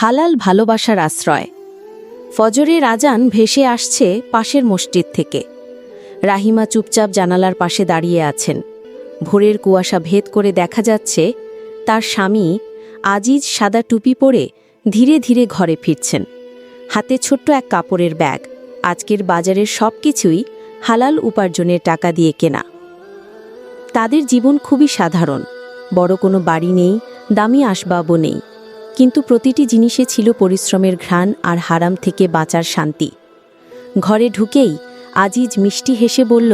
হালাল ভালোবাসার আশ্রয়। ফজরের আজান ভেসে আসছে পাশের মসজিদ থেকে। রাহিমা চুপচাপ জানালার পাশে দাঁড়িয়ে আছেন। ভোরের কুয়াশা ভেদ করে দেখা যাচ্ছে তার স্বামী আজিজ সাদা টুপি পরে ধীরে ধীরে ঘরে ফিরছেন। হাতে ছোট্ট এক কাপড়ের ব্যাগ। আজকের বাজারের সব কিছুই হালাল উপার্জনের টাকা দিয়ে কেনা। তাদের জীবন খুবই সাধারণ। বড় কোনো বাড়ি নেই, দামি আসবাবও নেই, কিন্তু প্রতিটি জিনিসে ছিল পরিশ্রমের ঘ্রাণ আর হারাম থেকে বাঁচার শান্তি। ঘরে ঢুকেই আজিজ মিষ্টি হেসে বলল,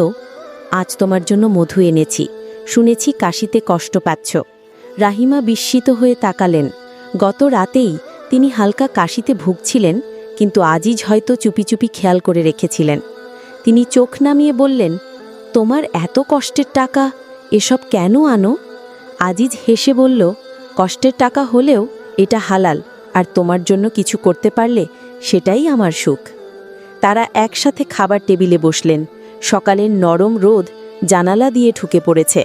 আজ তোমার জন্য মধু এনেছি, শুনেছি কাশিতে কষ্ট পাচ্ছ। রাহিমা বিস্মিত হয়ে তাকালেন। গত রাতেই তিনি হালকা কাশিতে ভুগছিলেন, কিন্তু আজিজ হয়তো চুপি চুপি খেয়াল করে রেখেছিলেন। তিনি চোখ নামিয়ে বললেন, তোমার এত কষ্টের টাকা, এসব কেন আনো? আজিজ হেসে বলল, কষ্টের টাকা হলেও এটা হালাল, আর তোমার জন্য কিছু করতে পারলে সেটাই আমার সুখ। তারা একসাথে খাবার টেবিলে বসলেন। সকালের নরম রোদ জানালা দিয়ে ঢুকে পড়েছে।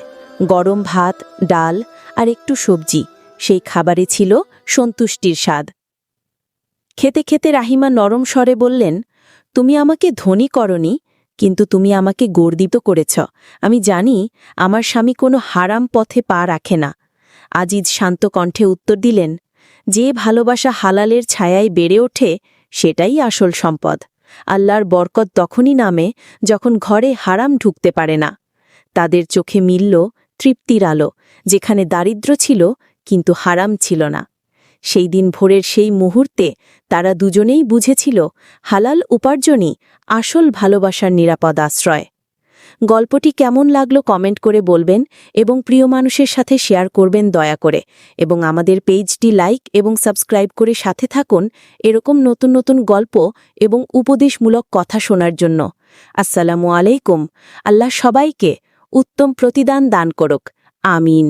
গরম ভাত, ডাল আর একটু সবজি, সেই খাবারে ছিল সন্তুষ্টির স্বাদ। খেতে খেতে রাহিমা নরম স্বরে বললেন, তুমি আমাকে ধনী করনি, কিন্তু তুমি আমাকে গর্বিত করেছ। আমি জানি আমার স্বামী কোনো হারাম পথে পা রাখে না। আজিজ শান্ত কণ্ঠে উত্তর দিলেন, যে ভালোবাসা হালালের ছায়ায় বেড়ে ওঠে সেটাই আসল সম্পদ। আল্লাহর বরকত তখনই নামে যখন ঘরে হারাম ঢুকতে পারে না। তাদের চোখে মিলল তৃপ্তির আলো, যেখানে দারিদ্র্য ছিল কিন্তু হারাম ছিল না। সেই দিন ভোরের সেই মুহূর্তে তারা দুজনেই বুঝেছিল হালাল উপার্জনই আসল ভালোবাসার নিরাপদ আশ্রয়। গল্পটি কেমন লাগলো কমেন্ট করে বলবেন এবং প্রিয় মানুষের সাথে শেয়ার করবেন দয়া করে, এবং আমাদের পেজটি লাইক এবং সাবস্ক্রাইব করে সাথে থাকুন এরকম নতুন নতুন গল্প এবং উপদেশমূলক কথা শোনার জন্য। আসসালামু আলাইকুম। আল্লাহ সবাইকে উত্তম প্রতিদান দান করুক। আমিন।